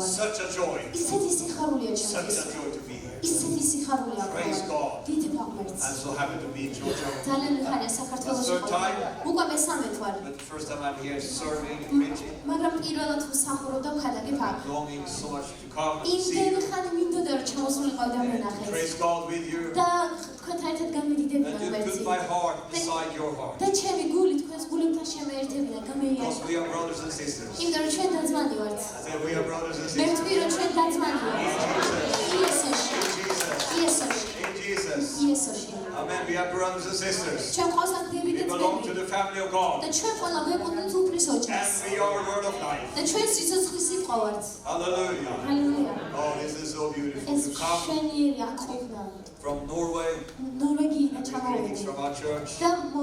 Such a joy. Such a joy to be here. Praise God. I'm so happy to be in Georgia. That's the third time. But the first time I'm here serving and preaching. I'm longing so much to come and see you. Praise God with you. And you put my heart beside your heart. Because we are brothers and sisters. I say we are brothers and sisters. In Jesus. Amen. We are brothers and sisters. We belong to the family of God. And we are word of life. Hallelujah. Oh, this is so beautiful to come from Norway. Greetings from our church. And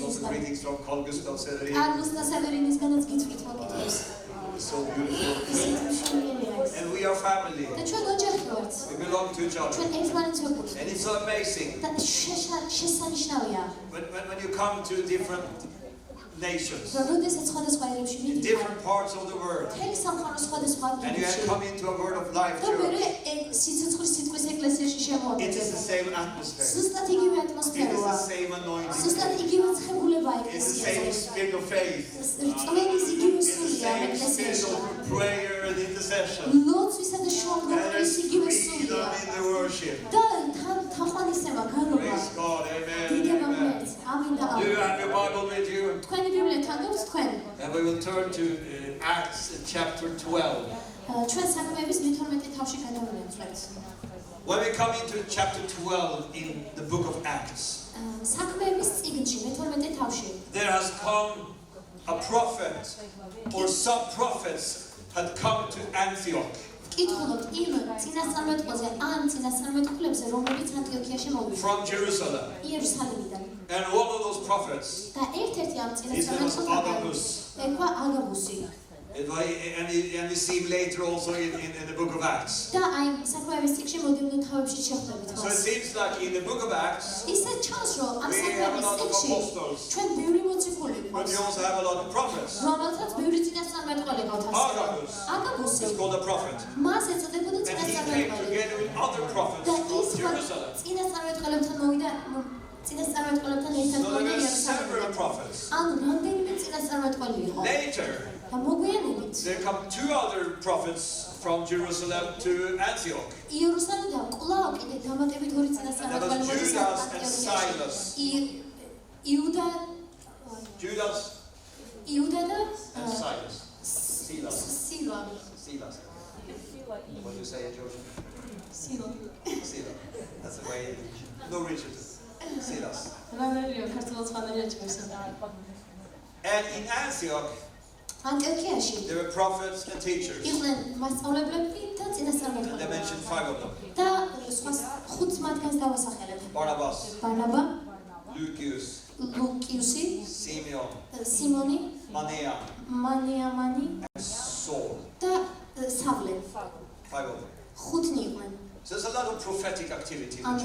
also greetings from Carl Gustav Severin. It's so beautiful. And we are family. We belong to each other. And it's so amazing. When you come to different nations, in different parts of the world, and you have come into a word of life church, it is the same atmosphere. It is the same anointing. It's the same spirit of faith. It's the same spirit of prayer and intercession. And there's freedom in the worship. Praise God. Amen. Do you have your Bible with you? And we will turn to Acts chapter 12. When we come into chapter 12 in the book of Acts, there has come a prophet or some prophets had come to Antioch. From Jerusalem. And one of those prophets, his name was Agabus. And we see him later also in the book of Acts. So it seems like in the book of Acts, we have a lot of apostles, but we also have a lot of prophets. Agabus is called a prophet. And he came together with other prophets from Jerusalem. So there were several prophets. Later, there come two other prophets from Jerusalem to Antioch. And that was Judas and Silas. Judas and Silas. Silas. What do you say in Georgia? Sila. That's the way. No Richard. Silas. And in Antioch, there were prophets and teachers. And they mentioned 5 of them. Barnabas, Lucius, Simeon, Mania, and Saul. 5 of them. So there's a lot of prophetic activity in the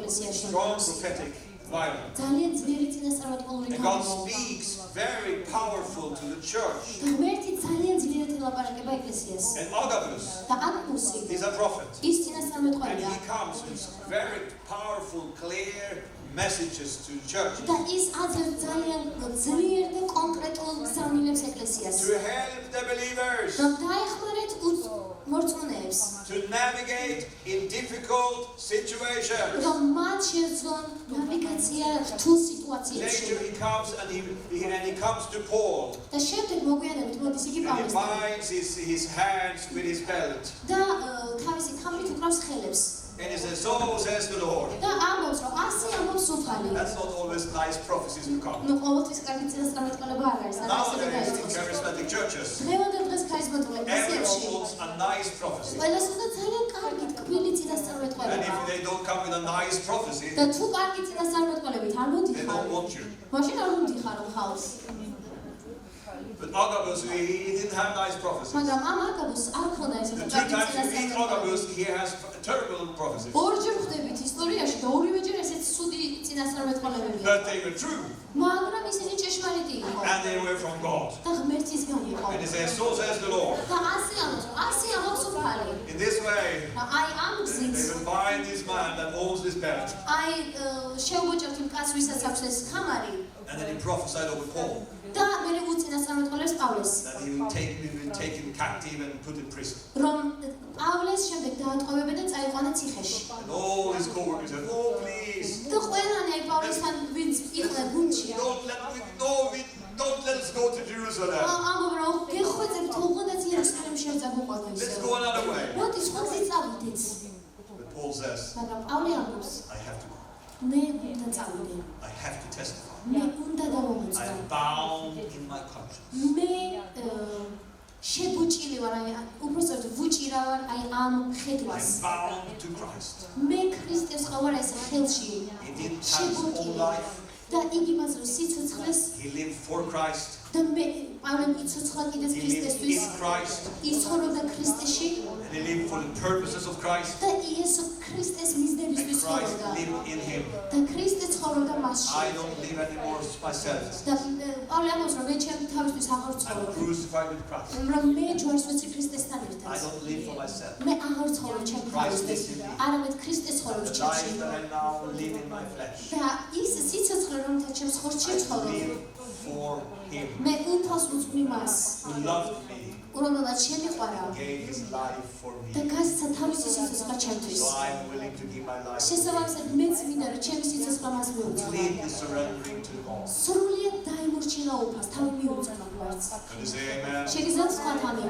church. Strong prophetic environment. And God speaks very powerful to the church. And Agabus is a prophet. And he comes with very powerful, clear messages to the church. To help the believers to navigate in difficult situations. Later he comes and he comes to Paul. And he binds his hands with his belt. And he says, so says the Lord. That's not always nice prophecies to come. Nowadays in charismatic churches, everyone wants a nice prophecy. And if they don't come with a nice prophecy, they don't want you. But Agabus, he didn't have nice prophecies. The 2 times you meet Agabus, he has terrible prophecies. წინასწარმეტყველებებია. But they were true. მაგრამ ისინი ჭეშმარიტი იყო. And they were from God. და ღმერთისგან იყო. And it says, so says the Lord. და ასე ამბობს უფალი. In this way, აი ამ they გზით will bind this man that owns this belt. აი შეუბოჭებთ იმ კაცს, ვისაც აქვს ეს ხამარი. And then he prophesied over Paul. და მე უწინასწარმეტყველებს პავლეს. That he will take him captive and put in prison. რომ პავლეს შემდეგ დაატყვევებენ და წაიყვანა ციხეში. And all his co-workers said, oh please. და ყველანი აი პავლესთან ვინც იყვნენ გუნდში. Don't let us go to Jerusalem. ამბობენ რომ გეხვეწებთ უღონდაც იერუსალიმში არ წაგვიყვანო ისე. Let's go another way. მოდი სხვა გზით წავიდეთ. But Paul says, მაგრამ პავლე ამბობს, I have to go. მე უნდა წავიდე. I have to testify. მე უნდა I დავამოწმო. am bound in my conscience. მე შებუჭილი ვარ, აი უბრალოდ ვუჭირა ვარ აი ამ I ხედვას. am bound to Christ. მე ქრისტეს ხავარ ეს ხელში. He didn't have his own life. და იგი მას სიცოცხლეს He lived for Christ. და მე პავლე იცოცხლა კიდეც He lived ქრისტესთვის. in Christ. ის ცხოვრობდა ქრისტეში And he lived for the purposes of Christ. და იესო ქრისტეს And მიზნებისთვის Christ ცხოვრობდა. lived in him. და ქრისტე ცხოვრობდა მასში. I don't live anymore myself. და პავლე ამბობს რომ მე ჩემი თავისთვის აღარ I'm ცხოვრობ. crucified with Christ. რომ მე ჯვარს ვეცი ქრისტესთან I ერთად. don't live for myself. მე აღარ ცხოვრობ ჩემი თავისთვის. არამედ ქრისტე ცხოვრობს The ჩემში. life that I now live in my flesh. და ის სიცოცხლე რომელთა ჩემს ხორცში I ცხოვრობ. live for him მე უნთავს უძღვი მას. who loved me, რომელმაც შემიყვარა gave his life for და me. გასცა თავისი სიცოცხლე ჩემთვის. So I'm willing to give my life. შესაბამისად მეც მინდა რომ ჩემი სიცოცხლე მას მიუძღვნა. Completely surrendering to God. სრულიად დაიმორჩილა უფალს, თავი მიუძღვნა გვარს. Can you say amen? შეგიძლიათ სხვა თამი.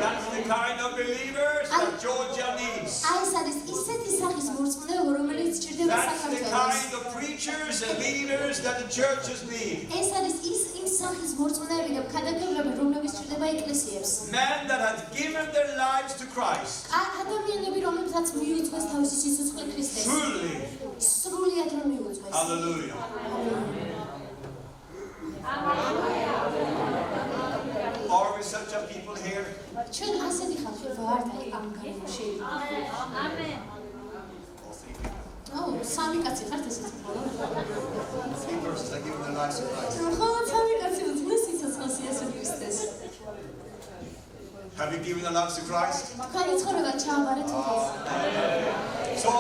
That's the kind of believers that Georgia needs. აი ეს არის ისეთი სახის მორწმუნეობა, რომელიც სჭირდება That's the საქართველოს. kind of preachers and leaders that the churches need. ეს არის იმ სახის მორწმუნეები და ქადაგებლები, რომლებიც სჭირდება ეკლესიებს. Men that have given their lives to Christ ადამიანები, რომლებსაც მიუძღვეს თავისი სიცოცხლე ქრისტეს. fully. სრულიად რომ მიუძღვეს. Hallelujah. Are we such a people here? ჩვენ ასეთი ხალხი ვართ აი ამ გარემოში. Amen. All three people. აუ, სამი კაცი ხართ ესეთი. Three persons that give their lives to Christ. ხო, სამი კაცი უძღვეს სიცოცხლეს იესო ქრისტეს. Have you given your lives to Christ? თქვენი ცხოვრება ჩააბარეთ უფალს. So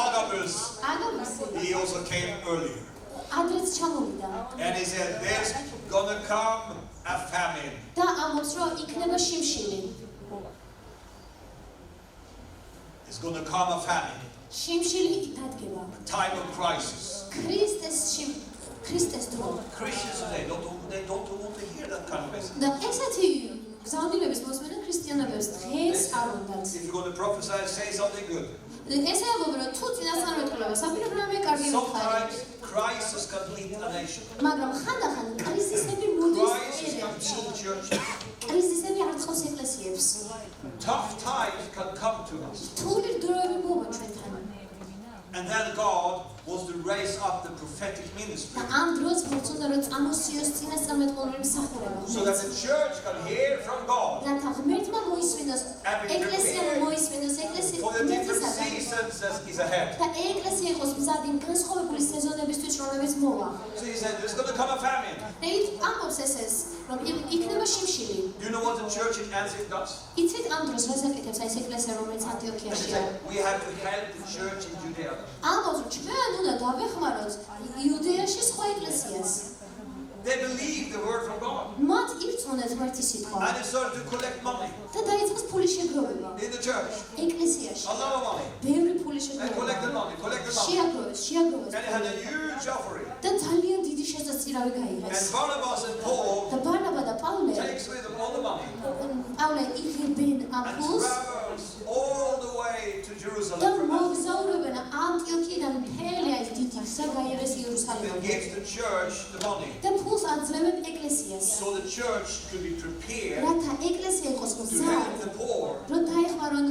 Agabus, აგამისი. he also came earlier. ადრეც ჩამოვიდა. And he said, there's gonna come a famine. და ამბობს რომ იქნება შიმშილი. There's gonna come a famine. შიმშილი დადგება. Time of crisis. ქრისტეს დრო. Christians today don't want to hear that kind of message. და ესეთი გზავნილების მოსმენა ქრისტიანებს დღეს არ უნდათ. If you're going to prophesy, say something good. ესე აღობ რომ თუ წინასწარმეტყველება საფიქრო რამე კარგი მოხარ. Sometimes crisis can hit a nation. მაგრამ ხანდახან კრიზისები მოდის Crisis can hit the church. კრიზისები არ ცხავს ეკლესიებს. Tough times can come to us. რთული დროები მოვა ჩვენთან. And then God wants to raise up the prophetic ministry. და ამ დროს მოწონდა რომ წამოსიოს წინასწარმეტყველური მსახურება. So that the church can hear from God. რათა ღმერთმა მოისმინოს, ეკლესიამ მოისმინოს, ეკლესიის For the different მეთისაგან. seasons that is ahead. და ეკლესია იყოს მზადი განსხვავებული სეზონებისთვის, რომლებიც მოვა. So he said, there's going to come a famine. და ამბობს ეს, რომ იქნება შიმშილი. Do you know what the church in Antioch does? იცით ამ დროს რას აკეთებს აი ეს ეკლესია, რომელიც They ანტიოქიაშია? said, we have to help the church in Judea. ამბობს, რომ ჩვენ უნდა დავეხმაროთ იუდეაში სხვა ეკლესიას. They believe the word from God. მათ ირწმუნეთ ღმერთის სიტყვა. And they started to collect money და დაიწყეს ფულის შეგროვება. in the church. ეკლესიაში. A lot of money. ბევრი ფული And შეგროვება. collected money. შეაგროვეს. And they had a huge offering. და ძალიან დიდი შესაძლებელი გაიღეს. And Barnabas and Paul და ბარნაბა და პავლე takes with them all the money პავლე იღებენ ამ and ფულს travels all the way to და Jerusalem from Antioch. მოგზაურებენ ანტიოქიიდან მთელი ეს დიდი გზა გაიარეს They იერუსალიმამდე. gives the church the money და ფულს აძლევენ ეკლესიას. so the church could be prepared რათა ეკლესია იყოს to მზად, help the poor რომ დაეხმარონ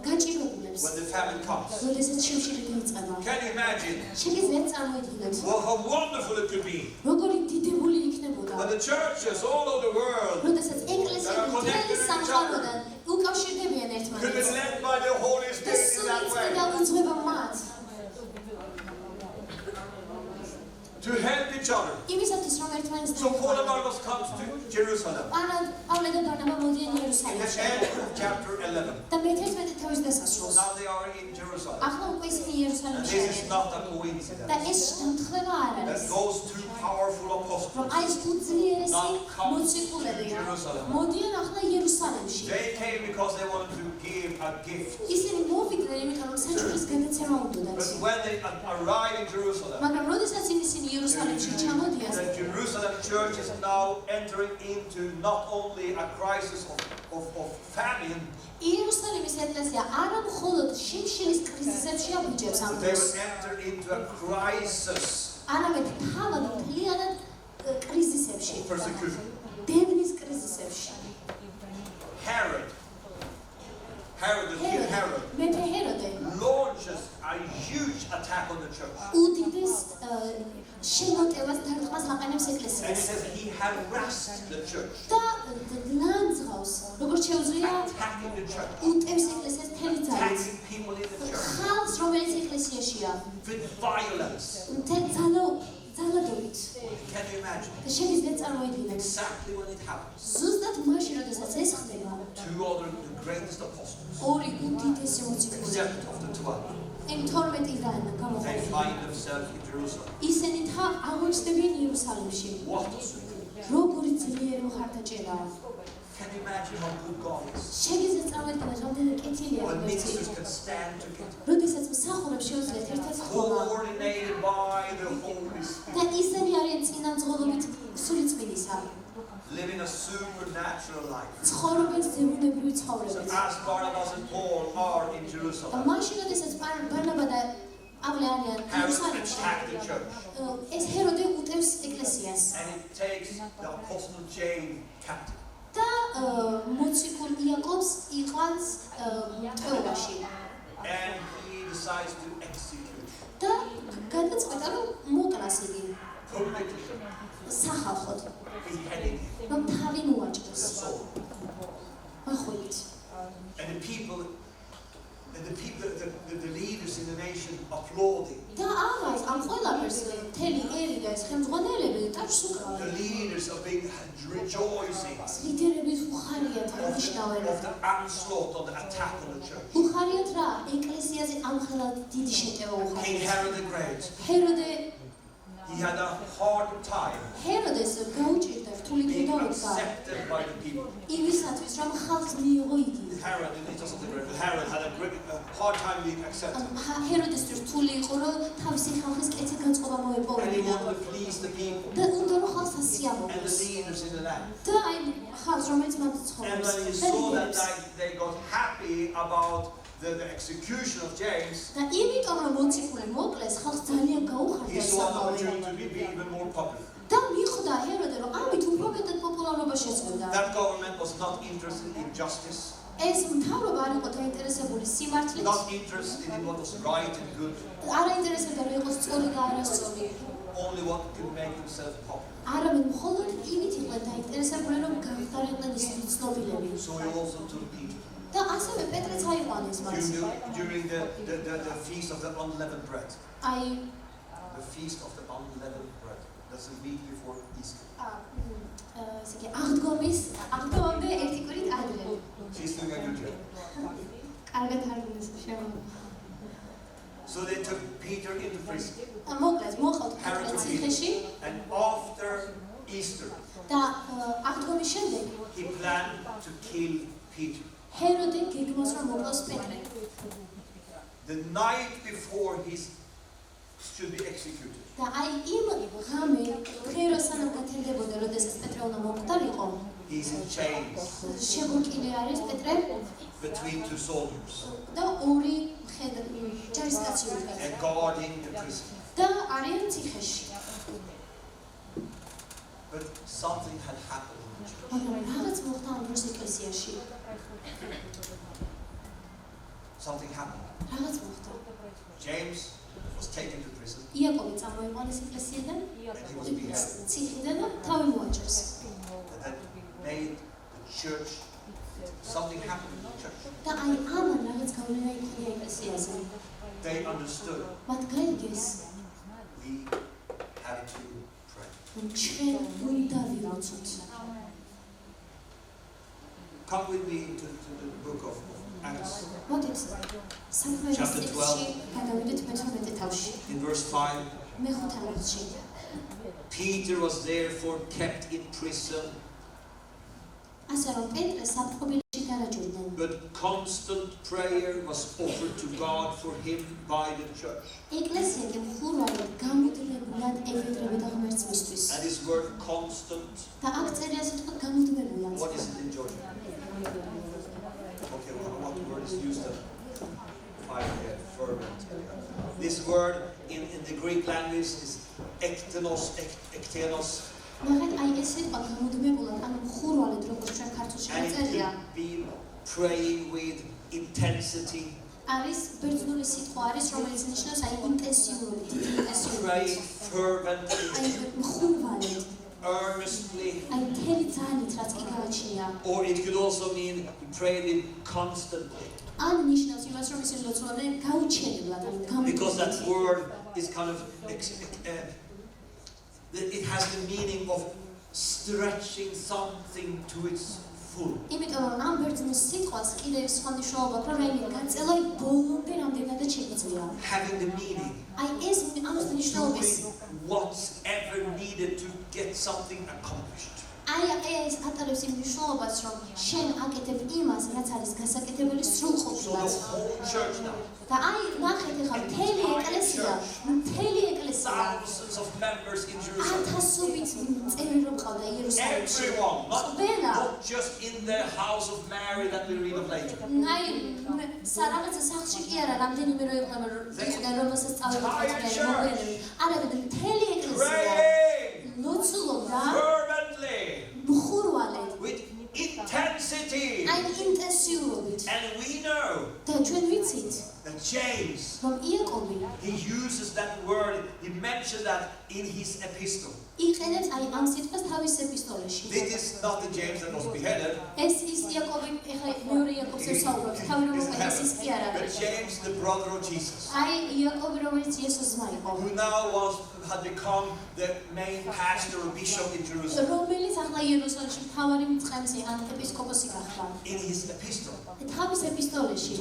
გაჭირებულებს. when the famine comes. როდესაც შიმშილი დაიწყება. Can you imagine შეგიძლიათ წარმოიდგინოთ, well, how wonderful it could be როგორი დიდებული იქნებოდა. when the churches all over the world როდესაც ეკლესიები მთელი სამყაროდან უკავშირდებიან could be ერთმანეთს. led by the Holy და Spirit in that სულ way. იწვევა უძღვება მათ. each other. So Paul and Barnabas comes to Jerusalem. In the end of chapter 11. Now they are in Jerusalem. And this is not a coincidence. That those two powerful apostles now come to Jerusalem. They came because they wanted to give a gift. But when they arrive in Jerusalem, the Jerusalem church is now entering into not only a crisis of famine, but they will enter into a crisis of persecution. Herod, the king Herod, launches a huge attack on the church. And it says he harassed the church, attacking the church, attacking people in the church with violence. Can you imagine? Exactly when it happens. Two other the greatest apostles, except of the 12, they find themselves in Jerusalem. What a Can you imagine how good God is? When ministers can stand together, coordinated by the Holy Spirit, living a supernatural life. So as Barnabas and Paul are in Jerusalem, Herod attacked the church, and it takes the apostle James captive. And he decides to execute beheading him. And the leaders in the nation applauding. The leaders are being rejoicing of the onslaught, of the attack on the church. King Herod the Great, he had a hard time being accepted by the people. Herod, it doesn't agree, but Herod had a hard time being accepted. And he wanted to please the people and the leaders in the land. And when he saw that they got happy about the execution of James, he saw an opportunity to be even more popular. That government was not interested in justice, not interested in what was right and good, only what could make themselves popular. So he also took Peter. During the feast of the unleavened bread. The feast of the unleavened bread. That's a week before Easter. She's doing a good job. So they took Peter into prison. Herod took Peter. And after Easter, he planned to kill Peter. The night before he should be executed, he's in chains between two soldiers and guarding the prison. But something had happened in the church. Something happened. James was taken to prison and he was beheaded. And that made the church, something happened in the church. They understood we have to pray. ჩვენ უნდა ვიროცოთ. Come with me to the book of Acts. Chapter 12. In verse 5. Peter was therefore kept in prison. But constant prayer was offered to God for him by the church. And this word constant, what is it in Georgia? Okay, what word is used there? Fervent. This word in the Greek language is ektenos. And it can be praying with intensity. Praying fervently, earnestly, or it could also mean praying constantly. Because that word is kind of it has the meaning of stretching something to its full. Having the meaning. Doing what's ever needed to get something accomplished. So the whole church now. Thousands of members in Jerusalem. Everyone, not just in the house of Mary that we read of later. The entire church praying fervently with intensity. And we know that James, he uses that word, he mentions that in his epistle. This is not the James that was beheaded. But James, the brother of Jesus, who now had become the main pastor or bishop in Jerusalem. In his epistle, he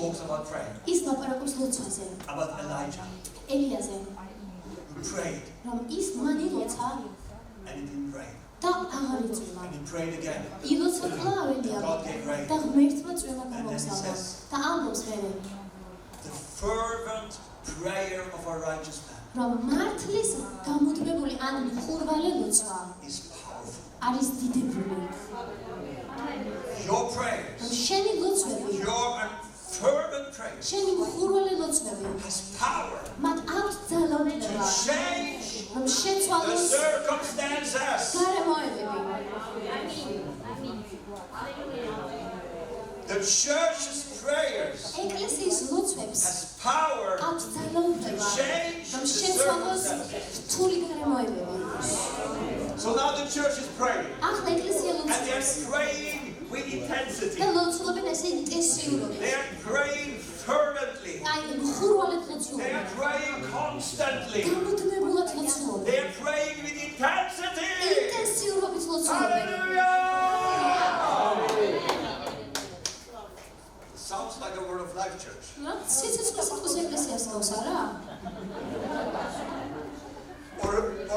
talks about prayer. About Elijah, who prayed. And he didn't pray. And he prayed again. God gave rain. And then he says, the fervent prayer of a righteous man is powerful. Your prayers, your fervent prayers has power to change the circumstances. The church's prayers has power to change the circumstances. So now the church is praying. And they are praying with intensity. They are praying fervently. They are praying constantly. They are praying with intensity. Hallelujah! It sounds like a Word of Life church.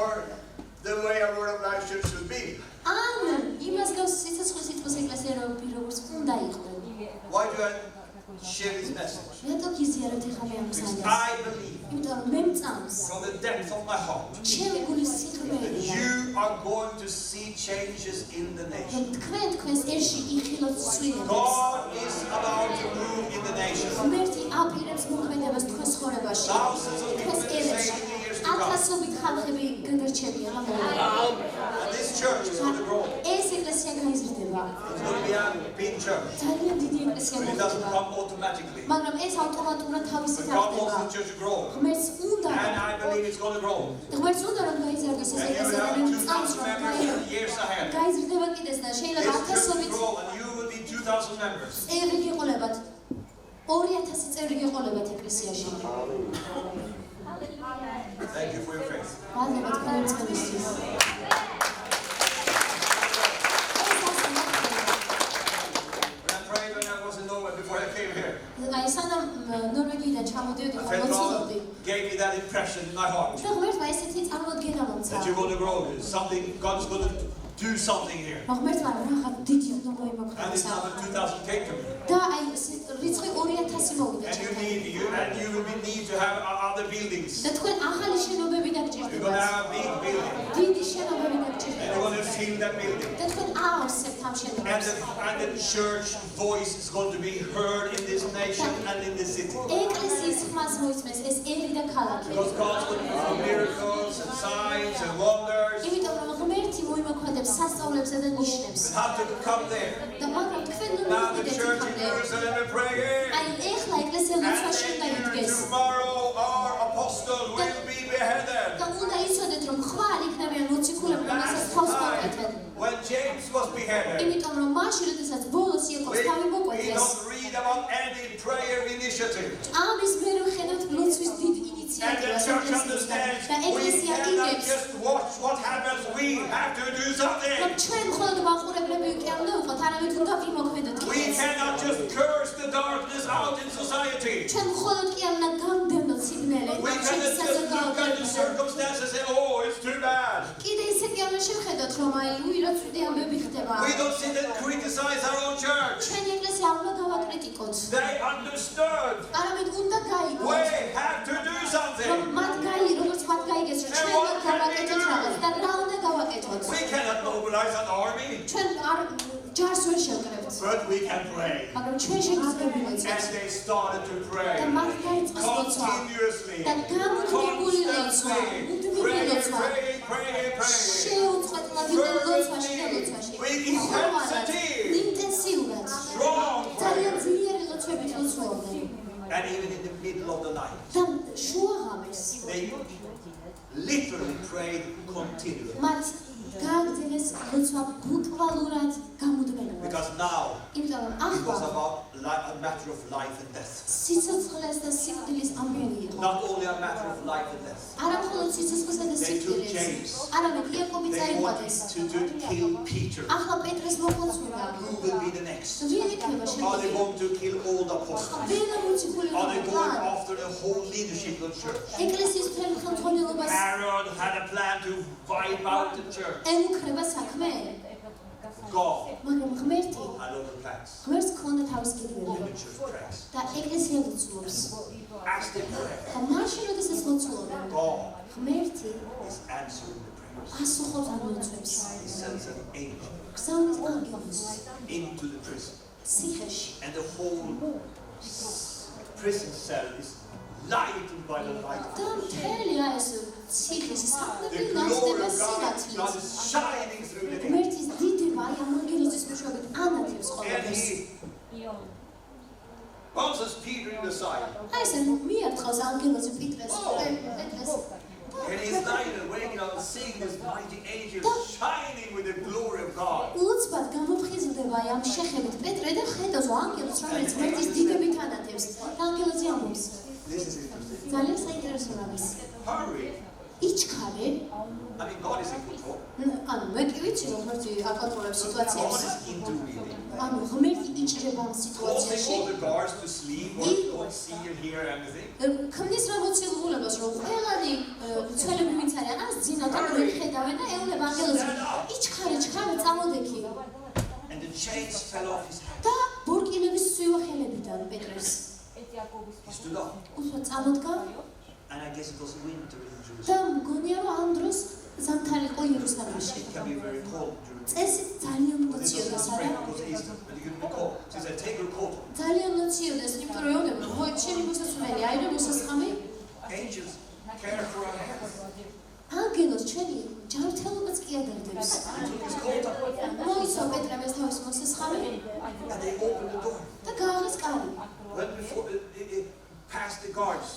Or the way a Word of Life church should be. Why do I share this message? Because I believe from the depth of my heart that you are going to see changes in the nation. God is about to move in the nation. Thousands of people will be saved in the years to come. And this church is going to grow. It's going to be a big church. But it doesn't come automatically. But God wants the church to grow. And I believe it's going to grow. And you will have 2,000 members in the years ahead. This church will grow and you will be 2,000 members. Thank you for your faith. მადლობა თქვენი წინასწრის. When I prayed when I was in Norway before I came here, აი სანამ ნორვეგიიდან ჩამოდიოდი და მოცილობდი. Gave me that impression in my heart. და ღმერთმა ესეთი წარმოდგენა მომცა. That you're going to grow. Something God is going to do something here. ღმერთმა რაღაც დიდი უნდა And მოიმოქმედოს. it's another 2000 came to me. და აი რიცხვი 2000 მოვიდა. And you will need to have other buildings. და თქვენ ახალი შენობები You're going to დაგჭირდებათ. have a big building. დიდი შენობები And you're დაგჭირდებათ. going to fill that building. და თქვენ აავსებთ ამ შენობებს. And the church voice is going to be heard in this nation and in this city. ეკლესიის ხმას მოისმენს ეს ერი და ქალაქი. Because God's going to perform miracles and signs and wonders. იმიტომ რომ ღმერთი მოიმოქმედებს სასწაულებსა და ნიშნებს. But how to come there? და მაგრამ თქვენ ნუ Now the მივიდეთ church in იქამდე. Jerusalem is praying. აი ეხლა ეკლესია ლოცვაში უნდა And იდგეს. tomorrow our apostle will be beheaded. და უნდა იცოდეთ რომ ხვალ იქნებიან მოციქულები რომელსაც თავს მოკვეთენ. When James was beheaded, იმიტომ რომ მაშინ როდესაც ბოლოს იაკობს თავი we მოკვეთეს. don't read about any prayer initiative. ამის მე რომ ხედავთ ლოცვის დიდ And the ინიციატივას church understands და we ეკლესია cannot იგებს. just watch what happens. We have to do something. რომ ჩვენ მხოლოდ მაყურებლები კი არ უნდა ვიყოთ, არამედ უნდა ვიმოქმედოთ We კიდეც. cannot just curse the darkness out in society. ჩვენ მხოლოდ კი არ უნდა გავდევნოთ სიგნელი. We cannot just look at the circumstances and say, oh, it's too bad. კიდე ისე კი არ უნდა შევხედოთ, რომ აი უი რა ცუდი ამბები ხდება. We don't sit and criticize our own church. ჩვენი ეკლესია არ უნდა გავაკრიტიკოთ. They understood. არამედ უნდა We გაიგოთ. have to do რომ something. როგორც მათ გაიგეს, რომ ჩვენ უნდა გავაკეთოთ რაღაც და რა უნდა გავაკეთოთ. We cannot mobilize an army, ჩვენ არ ჯარს ვერ შევკრებთ. but we can pray. მაგრამ ჩვენ შეგვიძლია ვიმოწმოთ. And they started to და pray მათ დაიწყეს ლოცვა. continuously. და გამუდმებული ლოცვა. Constantly. მუდმივი Praying, ლოცვა. praying, praying. შეუწყებლად ლოცვაში და ლოცვაში. With intensity. ინტენსიურად. Strong ძალიან prayer. ძლიერი ლოცვებით ლოცვობდნენ. And even in the middle of the night, და შუაღამეს they literally prayed continually. მათ გააგრძელეს ლოცვა ბუკვალურად გამუდმებულად. Because now იმიტომ რომ it was ახლა about a matter of life and death. სიცოცხლეს და სიკვდილის ამბები იყო. Not only a matter of life and death. არა მხოლოდ სიცოცხლესა და They took სიკვდილის, James. არამედ იაკობი They წაიყვანეს. wanted to kill Peter. ახლა პეტრეს მოკლაც უნდა. Who will be the next? ვინ იქნება Are they შემდეგი? going to kill all the apostles? ვინ მოციქული Are they going იქნება? after the whole leadership of the church? ეკლესიის მთელ ხელმძღვანელობას Aaron had a plan to wipe out the church. ემუქრება საქმე, God მაგრამ ღმერთი had other plans. ღმერთს ქონდა თავის And კიდევ the church prays. და ეკლესია ლოცულობს. As they pray, და მაშინ როდესაც ლოცულობენ, God ღმერთი is answering the prayers. ასუხობს ამ ლოცვებს. He sends an angel გზავნის ანგელოზს into the prison. ციხეში. And the whole prison cell is lighted by the light of და God. მთელი აი ეს ციხის The საფლები glory of ნაცდება God სინათლით. is shining through the gate. ღმერთის დიდება აი ამ ანგელოზის მეშვეობით ანათებს And ყველაფერს. he bounces Peter in the side. აი ეს მიარტყავს ანგელოზი პეტრეს. პეტრეს. And he's lying and waking up and seeing this mighty angel shining with the glory of God. უცბად გამოფხიზლდება აი ამ შეხებით პეტრე და ხედავს ანგელოზს, რომელიც ღმერთის დიდებით ანათებს. და ანგელოზი ამბობს. This is interesting. ძალიან საინტერესო რამის. Hurry. იჩქარე. I mean, God is in control. ანუ მე კი ვიცი რომ ღმერთი აკონტროლებს God სიტუაციებს. is intervening. ანუ ღმერთი იჭრება ამ Causing სიტუაციაში. all the guards to sleep or don't see and hear anything. ქმნის რა მოცილულობას რომ ყველანი მცველები ვინც არიან ას ძინავთ და ვერ ხედავენ და ეუბნება ანგელოზი იჩქარე წამოდექი And the chains fell off his hands. და ბორკინების სვივა ხელებიდან პეტრეს He stood up. უსვა წამოდგა And I guess it was winter in Jerusalem. და მგონია რომ ამ დროს ზამთარი იყო იერუსალიმში It can be very cold during the წესი ძალიან But this was მოციოდეს spring არა because Easter, but you couldn't be cold. So he said, take your coat. ძალიან მოციოდეს იმიტომ რომ ეუბნება მოიჩენი მოსასმელი აი რა მოსასხამი Angels care for our health. ანგელოზ ჩვენი ჯანმრთელობას კი ადარდებს He took his coat up მოიცვა პეტრემეს თავის მოსასხამი and they opened the door. და გააღეს კარი Went before it passed the guards,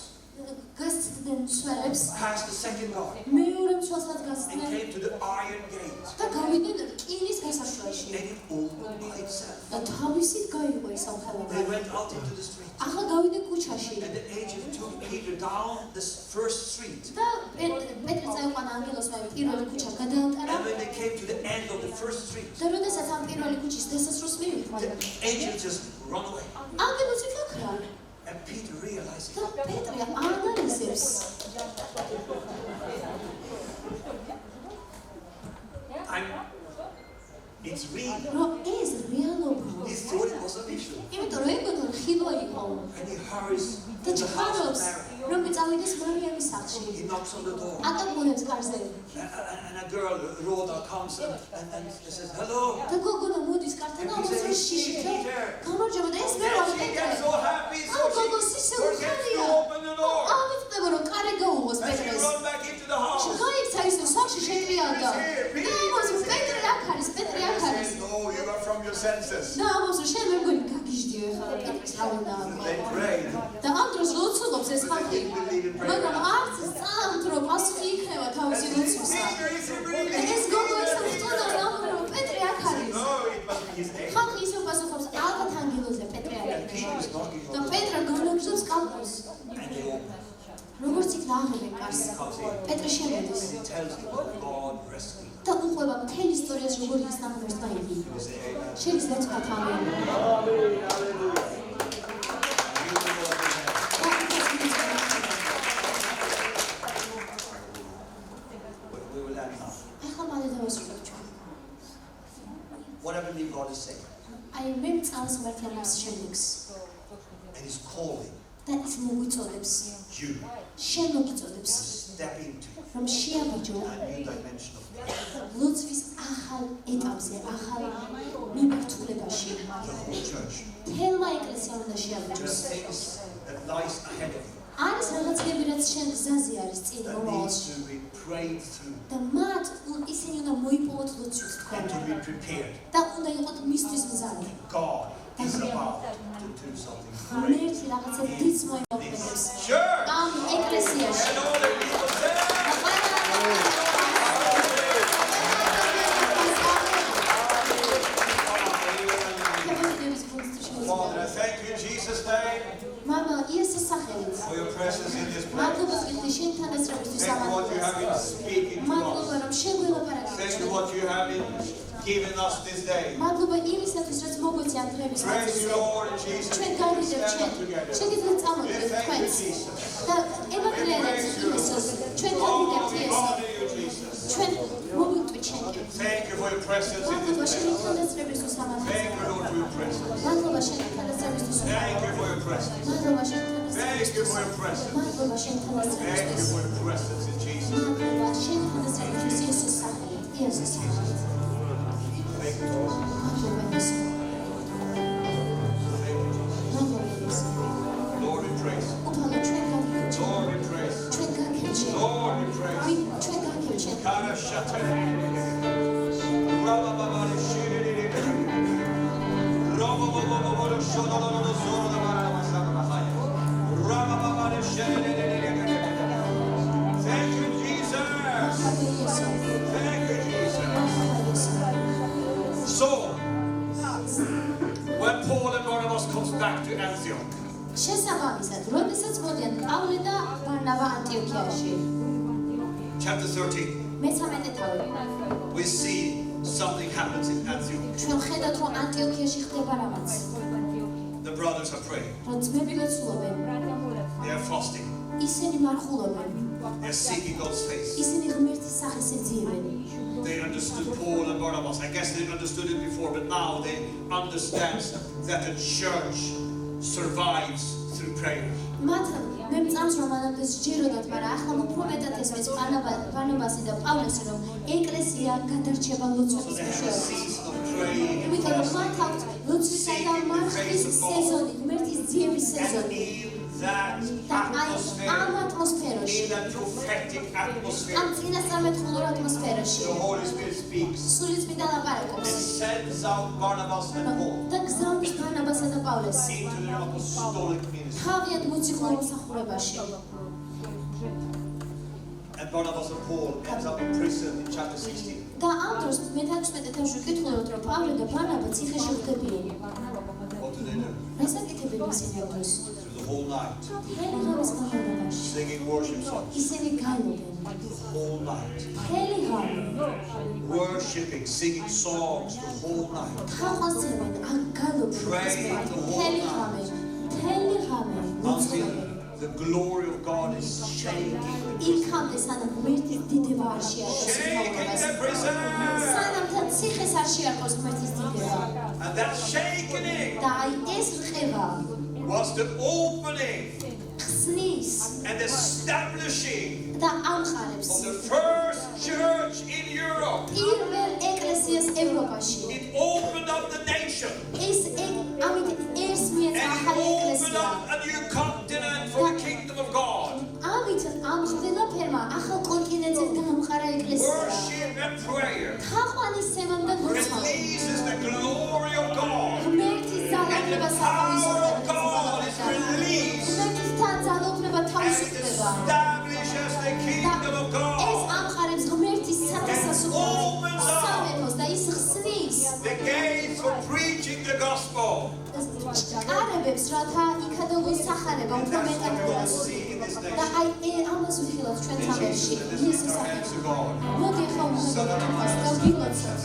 გასცდნენ მსვლელებს passed the second guard, მეორე მსვლელსაც and გასცდნენ came to the iron gate. და გავიდნენ რკინის გასასვლელში And it opened by itself. და თავისით გაიგო ეს They სამხედრო went out into the street. ახლა გავიდნენ ქუჩაში And the angel took Peter down the first street. და პეტრე წაიყვანა ანგელოსმა პირველი ქუჩა გადაატარა. And when they came to the end of the first street, და როდესაც ამ პირველი ქუჩის დასასრულს მივიდა, the angel just run away. ანგელოზი გაქრა. And Peter realized it. და პეტრე ანალიზებს. It's real. რომ ეს რეალობა. He thought it was a vision. იმიტომ რომ ეგოთან ხილვა იყო. And he hurries და to the house of ჩქარობს, Mary. რომ წავიდეს მარიამის სახლში. He knocks on the door. აკაკუნებს კარზე. And a girl, Rhoda, comes and says, hello. და გოგონა მოდის კართან და ამას შიშით. გამარჯობა და ეს მე ვარ She პეტრე. gets so happy, so გოგო she სისხლი forgets to open the door. ავიწდება რომ კარი გაუღოს And she პეტრეს. runs back into the house. გაიქცა ის სახლში შეტრიალდა. და ამას პეტრე აქ არის, პეტრე აქ არის. No, you are from your senses. და ამას შენ მე მგონი გაგიჟდიო ეხლა პეტრეს რა უნდა They prayed. და ამ დროს ლოცულობს ეს ხალხი. მაგრამ არც წამთ რომ პასუხი იქნება თავისი ლოცვისა. ეს გოგო ისე ხტოდა რომ პეტრე აქ არის. No, it must be his name. ხალხი ისე პასუხობს ალბათ ანგელოზე პეტრე არის. Peter is knocking და on the door. პეტრე განაგზობს კალთას. And they open. როგორც იქ დააღებენ კარს. პეტრე შემოდის. He tells them that God rescued. და უყვება მთელ ისტორიას როგორ ის ნახევარს დაიდი. შეიძლება თქვათ ამენ. We will end now. ახლა მალე დავასრულებ ჩვენ. What I believe God is saying. აი მე წავს მართლაც შემიგს. And He's calling და ის მოგვიწოდებს. you შენ მოგიწოდებს. to step into რომ შეაბიჯო a new dimension of God. ლოცვის ახალ ეტაპზე, ახალ მიმართულებაში. The whole church. თელმა ეკლესიამ უნდა There შეაბიჯოს. are things that lies ahead of you არის რაღაცები, რაც შენ გზაზე არის წინ that needs მომავალში. to be prayed through და მათ ისინი უნდა მოიპოვოთ ლოცვის and to თქვენ. be prepared. და უნდა იყოთ მისთვის მზად. God is about to do something great. ღმერთი რაღაცა დიდს მოიმოქმედებს. Sure. ამ ეკლესიაში. And all the people say, Father, I thank you in Jesus' name მამა იესოს სახელით. for your presence in this place. მადლობა გიხდი შენ თანასწორებისთვის Thank you what you have been ამათობას. speaking to მადლობა us. რომ შეგველაპარაკეთ. Thank you what you have been giving us this day. მადლობა იმისათვის, რაც მოგვეცი ამ დღეების Praise you, ნაწილზე. Lord, in Jesus' ჩვენ name. გავიდევ Stand ჩვენ. up together. შეგიძლიათ We წამოდგეთ thank you, თქვენს. Jesus. და ემაგრელეთ იესოს. ჩვენ Oh, გავიდევთ we იესოს. honor you, Jesus. ჩვენ მოვიტვით შენ. Thank you for your presence in მადლობა this შენ place. თანასწორებისთვის ამათობას. Thank you, Lord, for your presence. მადლობა შენ თანასწორებისთვის. Thank you for your presence. მადლობა შენ Thank you for თანასწორებისთვის. your presence. მადლობა შენ Thank you თანასწორებისთვის. for your presence in Jesus' name. მადლობა შენ თანასწორებისთვის იესოს სახელით. იესოს სახელით. Thank you, Jesus. მადლობა იესო. Thank you, Jesus. მადლობა იესო. Lord, we praise you. უფალო ჩვენ გაგიჩნდეთ. Lord, we praise you. ჩვენ გაგიჩნდეთ. Lord, we praise you. ჩვენ გაგიჩნდეთ. Kara shatane. Rama baba le shiriri. Rama baba baba shono no zoro da mara masana haya. Rama baba le shiriri. Thank you, Jesus. მადლობა იესო. Thank you, Jesus. მადლობა იესო. So, when Paul and Barnabas comes back to Antioch, შესაბამისად, როდესაც მოდიან პავლე და ბარნაბა ანტიოქიაში, chapter 13, მე-13 თავი. we see something happens in Antioch. ჩვენ ხედავთ, რომ ანტიოქიაში ხდება რაღაც. The brothers are praying. რომ ძმები ლოცულობენ, They are fasting. ისინი მარხულობენ, They are seeking God's face. ისინი ღმერთის სახეს ეძიებენ. They understood Paul and Barnabas. I guess they understood it before, but now they understand that the church survives through prayer. მათ მე მწამს რომ მანამდე სჯეროდათ, მაგრამ ახლა უფრო მეტად ესმის ბარნაბასი და პავლესი, რომ ეკლესია გადარჩება So ლოცვის they have a მეშვეობით. season of praying and იმიტომ რომ მათ fasting. აქვთ ლოცვისა და მარხვის სეზონი, ღმერთის ძიების And სეზონი. in that და აი ამ atmosphere, ატმოსფეროში, in that prophetic ამ atmosphere, წინასწარმეტყველურ ატმოსფეროში, the Holy Spirit speaks სული წმინდა and ლაპარაკობს sends out Barnabas and Paul და გზავნის ბარნაბასა და პავლეს into the apostolic ministry. თავიანთ მოციქულ მსახურებაში. And Barnabas and Paul ends up in prison in chapter 16. და ამ დროს მე-16 თავში ვკითხულობთ, რომ პავლე და ბარნაბა ციხეში ხვდებიან. What do they do? რას აკეთებენ ისინი ამ დროს? Through the whole night. მთელი ღამის განმავლობაში Singing worship songs. ისინი გაიობენ The whole night. მთელი ღამე Worshiping, singing songs the whole night. თაყვანს წერენ გაიობენ მთელი ღამე Until the glory of God is shaking. იქამდე სანამ ღმერთის დიდება არ შეარყოს Shaking the prison. სანამ ციხეს არ შეარყოს ღმერთის დიდება And that shaking და აი ეს რყევა was the opening ხსნის and establishing და ამყარებს of the first church in Europe. პირველ ეკლესიას ევროპაში It opened up the nation. ეს ამით ეს მიეცა And ახალი it opened ეკლესია up a new continent for the kingdom of God. ამით ამ ყველაფერმა ახალ კონტინენტზე დაამყარა ეკლესია Worship and prayer თაყვანისცემამ და მოწმობამ releases the glory of God. ღმერთის ძალაუფლება სათავისუფლდება ღმერთის ძალაუფლება And it თავისუფლდება establishes the kingdom of ეს God. ამყარებს ღმერთის სათასასუფლებლოს სამეფოს და ის ხსნის The gates for preaching the gospel. კარებებს რათა იქადაგოს სახარება უფრო მეტად გოს და აი ამას ვიხილავთ ჩვენ თამაში იესოს სახელით მოდი ახლა უმხდარით და ვილოცოთ